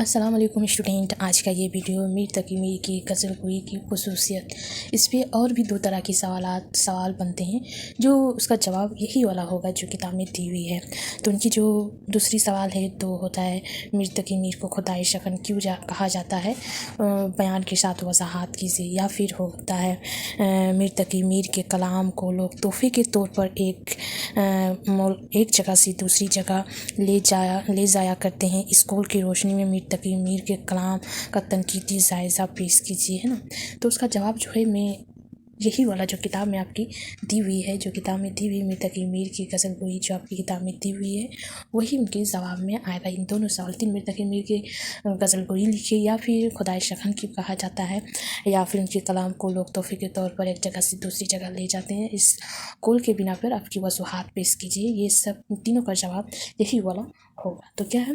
السلام علیکم اسٹوڈینٹ، آج کا یہ ویڈیو میر تقی میر کی غزل گوئی کی خصوصیت، اس پہ اور بھی دو طرح کی سوال بنتے ہیں جو اس کا جواب یہی والا ہوگا جو کتاب میں دی ہوئی ہے۔ تو ان کی جو دوسری سوال ہے تو ہوتا ہے میر تقی میر کو خدائے شکن کیوں کہا جاتا ہے، بیان کے ساتھ وضاحت کیجیے۔ یا پھر ہوتا ہے میر تقی میر کے کلام کو لوگ تحفے کے طور پر ایک جگہ سے دوسری جگہ لے جایا کرتے ہیں۔ اس قول کی روشنی میں میر تقی میر کے کلام کا تنقیدی جائزہ پیش کیجیے، ہے نا۔ تو اس کا جواب جو ہے میں یہی والا جو کتاب میں آپ کی دی ہوئی ہے، جو کتاب میں دی ہوئی میر تقی میر کی غزل گوئی جو آپ کی کتاب میں دی ہوئی ہے، وہی ان کے جواب میں آئے گا۔ ان دونوں سوال میر تقی میر کی غزل گوئی لکھیے یا پھر خدائے شکن کی کہا جاتا ہے، یا پھر ان کے کلام کو لوگ تحفے کے طور پر ایک جگہ سے دوسری جگہ لے جاتے ہیں، اس قول کے بنا پر آپ کی وضاحت پیش کیجیے۔ یہ سب تینوں کا جواب یہی والا ہوگا۔ تو کیا ہے،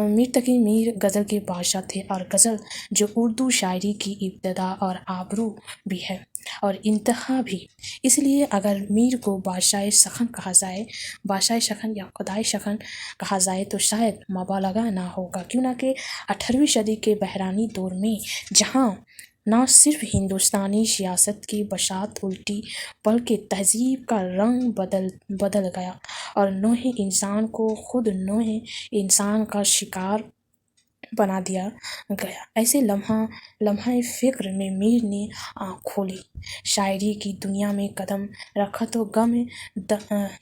میر تقی میر غزل کے بادشاہ تھے، اور غزل جو اردو شاعری کی ابتدا اور آبرو بھی ہے اور انتہا بھی، اس لیے اگر میر کو بادشاہ شکن کہا جائے، بادشاہ شکن یا خدائے شکن کہا جائے تو شاید مبالغہ نہ ہوگا، کیوں نہ کہ 18ویں صدی کے بحرانی دور میں جہاں نہ صرف ہندوستانی سیاست کی بساط الٹی بلکہ تہذیب کا رنگ بدل گیا اور نوع انسان کو خود نوع انسان کا شکار بنا دیا گیا، ایسے لمحہ فکر میں میر نے آنکھ کھولی، شاعری کی دنیا میں قدم رکھا تو غم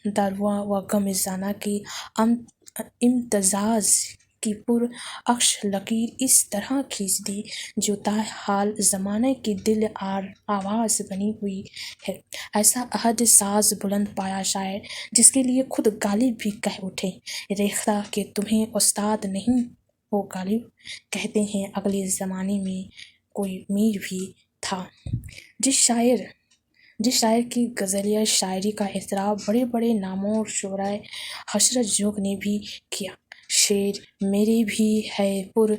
دروا و غم زانا کی امتزاج کی پر عکس لکیر اس طرح کھینچ دی جو تاحال زمانے کی دل آواز بنی ہوئی ہے۔ ایسا عہد ساز بلند پایا شاعر جس کے لیے خود غالب بھی کہہ اٹھے، ریختہ کہ تمہیں استاد نہیں ہو غالب، کہتے ہیں اگلے زمانے میں کوئی میر بھی تھا۔ جس شاعر کی غزلیہ شاعری کا اعتراف بڑے بڑے ناموں اور شعرائے حسرت جوگ نے بھی کیا، شعر میرے بھی ہے پر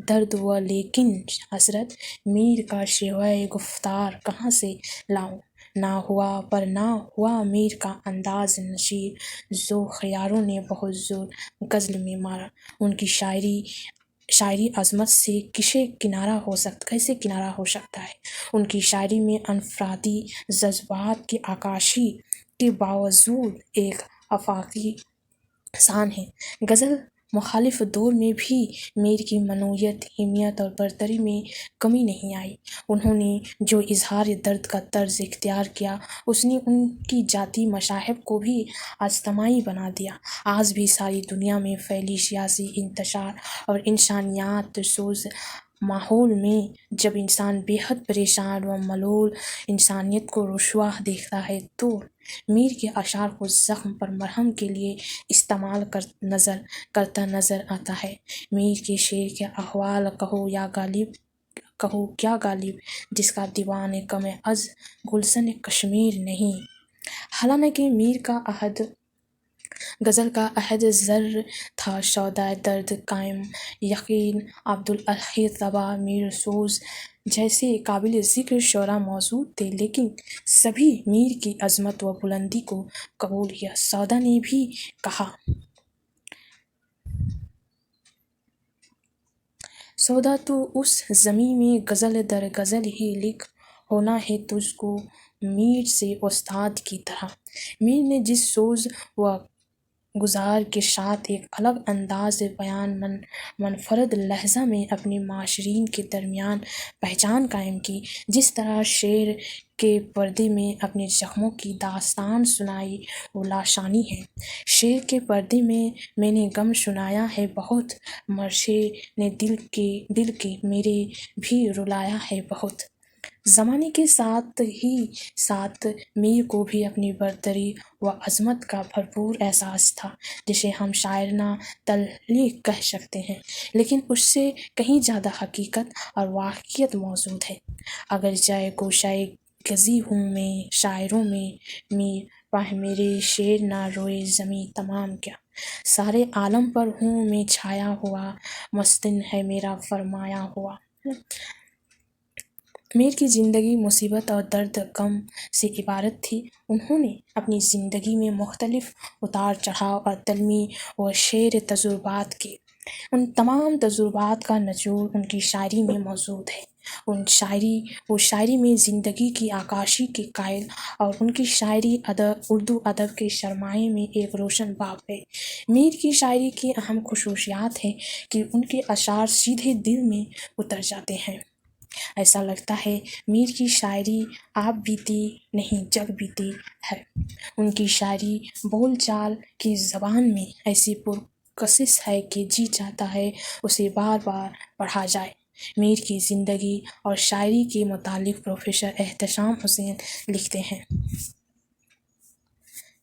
درد و لیکن حسرت، میر کا سوائے گفتار کہاں سے لاؤں، نہ ہوا پر نہ ہوا میر کا انداز نشیر، ذوخیاروں نے بہت زور غزل میں مارا۔ ان کی شاعری عظمت سے کیسے کنارہ ہو سکتا ہے؟ ان کی شاعری میں انفرادی جذبات کی عکاسی کے باوجود ایک آفاقی شان ہے۔ غزل مخالف دور میں بھی میر کی منوعیت، ہمت اور برتری میں کمی نہیں آئی۔ انہوں نے جو اظہار درد کا طرز اختیار کیا، اس نے ان کی ذاتی مذاہب کو بھی اجتماعی بنا دیا۔ آج بھی ساری دنیا میں پھیلی سیاسی انتشار اور انسانیت سوز ماحول میں جب انسان بے حد پریشان و ملول انسانیت کو رسوا دیکھتا ہے تو میر کے اشعار کو زخم پر مرہم کے لیے استعمال کرتا نظر آتا ہے۔ میر کے شعر کے احوال کہو کیا غالب، جس کا دیوان کم از گلشن کشمیر نہیں۔ حالانکہ میر کا غزل کا عہد زر تھا، سودائے درد قائم یقین، عبدالاحد طبع، میر سوز جیسے قابل ذکر شعراء موجود تھے، لیکن سبھی میر کی عظمت و بلندی کو قبول کیا۔ سودا نے بھی کہا، سودا تو اس زمیں میں غزل در غزل ہی لکھ ہونا ہے تجھ کو میر سے استاد کی طرح۔ میر نے جس سوز و گزار کے ساتھ ایک الگ انداز بیان منفرد لہجہ میں اپنے معاصرین کے درمیان پہچان قائم کی، جس طرح شعر کے پردے میں اپنے زخموں کی داستان سنائی، وہ لاشانی ہے۔ شعر کے پردے میں نے غم سنایا ہے بہت، مرثیے نے دل کے میرے بھی رلایا ہے بہت۔ زمانے کے ساتھ ہی ساتھ میر کو بھی اپنی برتری و عظمت کا بھرپور احساس تھا، جسے ہم شاعرانہ تعلیق کہہ سکتے ہیں، لیکن اس سے کہیں زیادہ حقیقت اور واقعیت موجود ہے۔ اگر جائے گوشۂ گزی ہوں میں شاعروں میں میر، پہ میرے شعر نہ روئے زمیں تمام کیا، سارے عالم پر ہوں میں چھایا ہوا، مستن ہے میرا فرمایا ہوا۔ میر کی زندگی مصیبت اور درد غم سے عبارت تھی۔ انہوں نے اپنی زندگی میں مختلف اتار چڑھاؤ اور تعلیمی و شعر تجربات کے ان تمام تجربات کا نچوڑ ان کی شاعری میں موجود ہے۔ وہ شاعری میں زندگی کی عکاسی کے قائل، اور ان کی شاعری اردو ادب کے سرمایے میں ایک روشن باب ہے۔ میر کی شاعری کی اہم خصوصیات ہے کہ ان کے اشعار سیدھے دل میں اتر جاتے ہیں۔ ایسا لگتا ہے میر کی شاعری آپ بیتی نہیں جگ بیتی ہے۔ ان کی شاعری بول چال کی زبان میں ایسی پرکشش ہے کہ جی چاہتا ہے اسے بار بار پڑھا جائے۔ میر کی زندگی اور شاعری کے متعلق پروفیسر احتشام حسین لکھتے ہیں: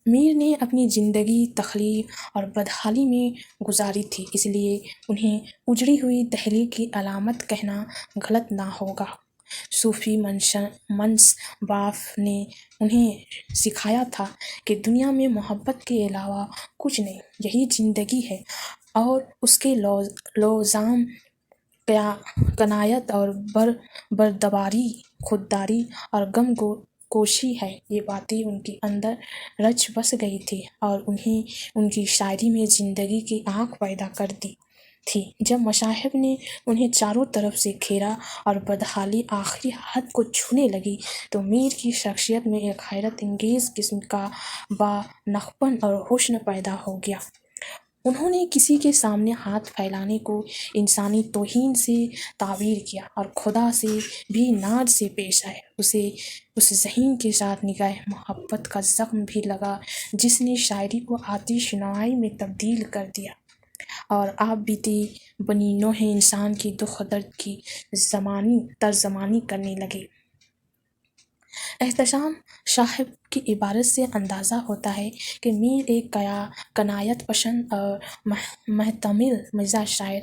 میر نے اپنی زندگی تخلیق اور بدحالی میں گزاری تھی، اس لیے انہیں اجڑی ہوئی دہلی کی علامت کہنا غلط نہ ہوگا۔ صوفی منصباف نے انہیں سکھایا تھا کہ دنیا میں محبت کے علاوہ کچھ نہیں، یہی زندگی ہے، اور اس کے لوازم قناعت اور بردباری، خودداری اور غم کوشی ہے۔ یہ باتیں ان کے اندر رچ بس گئی تھی اور انہیں ان کی شاعری میں زندگی کی آنکھ پیدا کر دی تھی۔ جب مصائب نے انہیں چاروں طرف سے گھیرا اور بدحالی آخری حد کو چھونے لگی تو میر کی شخصیت میں ایک حیرت انگیز قسم کا بانقپن اور حسن پیدا ہو گیا۔ انہوں نے کسی کے سامنے ہاتھ پھیلانے کو انسانی توہین سے تعبیر کیا اور خدا سے بھی ناز سے پیش آئے۔ اسے اس ذہین کے ساتھ نگاہ محبت کا زخم بھی لگا جس نے شاعری کو آتش نوائی میں تبدیل کر دیا، اور آپ بیتی بنی نوع انسان کی دکھ درد کی ترجمانی کرنے لگے۔ احتشام صاحب کی عبارت سے اندازہ ہوتا ہے کہ میر ایک قناعت پسند اور محتمل مزاج شاعر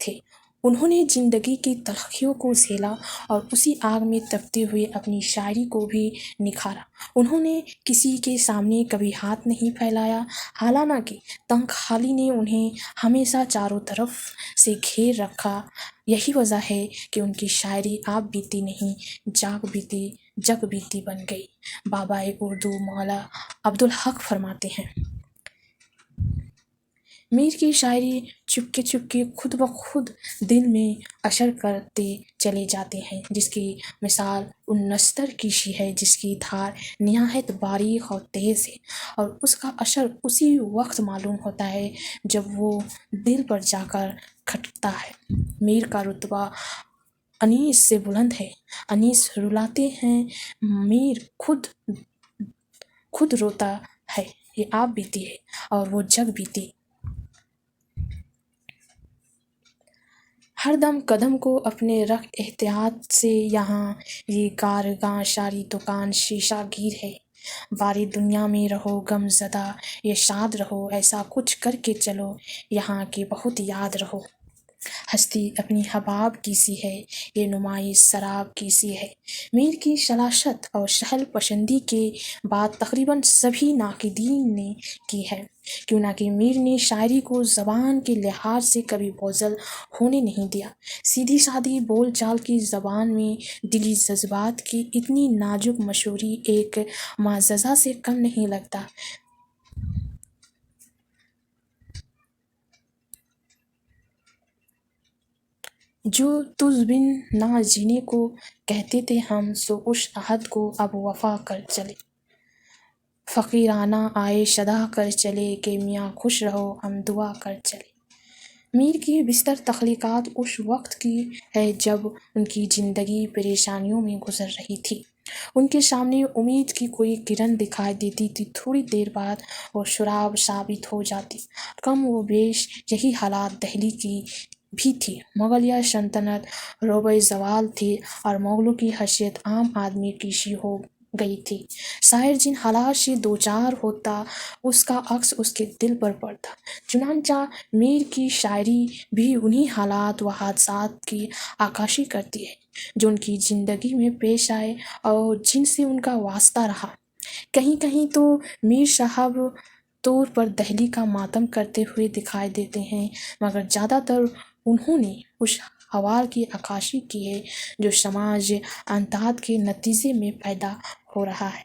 تھے۔ انہوں نے زندگی کی تلخیوں کو جھیلا اور اسی آگ میں تپتے ہوئے اپنی شاعری کو بھی نکھارا۔ انہوں نے کسی کے سامنے کبھی ہاتھ نہیں پھیلایا، حالانکہ تنگ حالی نے انہیں ہمیشہ چاروں طرف سے گھیر رکھا۔ یہی وجہ ہے کہ ان کی شاعری آپ بیتی نہیں جگ بیتی بن گئی۔ بابائے اردو مولا عبدالحق فرماتے ہیں: میر کی شاعری چپکے چپکے خود بخود دل میں اثر کرتے چلے جاتے ہیں، جس کی مثال ان نستر کشی ہے جس کی دھار نہایت باریک اور تیز ہے، اور اس کا اثر اسی وقت معلوم ہوتا ہے جب وہ دل پر جا کر کھٹتا ہے۔ میر کا رتبہ انیس سے بلند ہے۔ انیس رلاتے ہیں، میر خود روتا ہے۔ یہ آپ بیتی ہے اور وہ جگ بیتی۔ ہر دم قدم کو اپنے رکھ احتیاط سے، یہاں یہ کارگاں ساری دکان شیشہ گیر ہے۔ باری دنیا میں رہو غم زدہ یا شاد رہو، ایسا کچھ کر کے چلو یہاں کہ بہت یاد رہو۔ ہستی اپنی حباب کی سی ہے، یہ نمائش شراب کی سی ہے۔ میر کی سلاست اور سہل پسندی کے بات تقریباً سبھی ناقدین نے کی ہے، کیونکہ میر نے شاعری کو زبان کے لحاظ سے کبھی بوجھل ہونے نہیں دیا۔ سیدھی سادی بول چال کی زبان میں دلی جذبات کی اتنی نازک مصوری ایک معجزہ سے کم نہیں لگتا۔ جو تجھ بن نہ جینے کو کہتے تھے ہم، سو اس عہد کو اب وفا کر چلے۔ فقیرانہ آئے صدا کر چلے کہ میاں خوش رہو ہم دعا کر چلے۔ میر کی بیشتر تخلیقات اس وقت کی ہے جب ان کی زندگی پریشانیوں میں گزر رہی تھی۔ ان کے سامنے امید کی کوئی کرن دکھائی دیتی تھی، تھوڑی دیر بعد وہ سراب ثابت ہو جاتی۔ کم و بیش یہی حالت دہلی کی بھی تھی۔ مغلیہ سلطنت روبہ زوال تھی اور مغلوں کی حیثیت عام آدمی کی سی ہو گئی تھی۔ شاعر جن حالات سے دوچار ہوتا اس کا عکس اس کے دل پر پڑتا۔ چنانچہ میر کی شاعری بھی انہی حالات و حادثات کی عکاسی کرتی ہے جو ان کی زندگی میں پیش آئے اور جن سے ان کا واسطہ رہا۔ کہیں کہیں تو میر صاحب طور پر دہلی کا ماتم کرتے ہوئے دکھائی دیتے ہیں، مگر زیادہ تر انہوں نے اس حوال کی عکاسی کی ہے جو سماج انتہا کے نتیجے میں پیدا ہو رہا ہے۔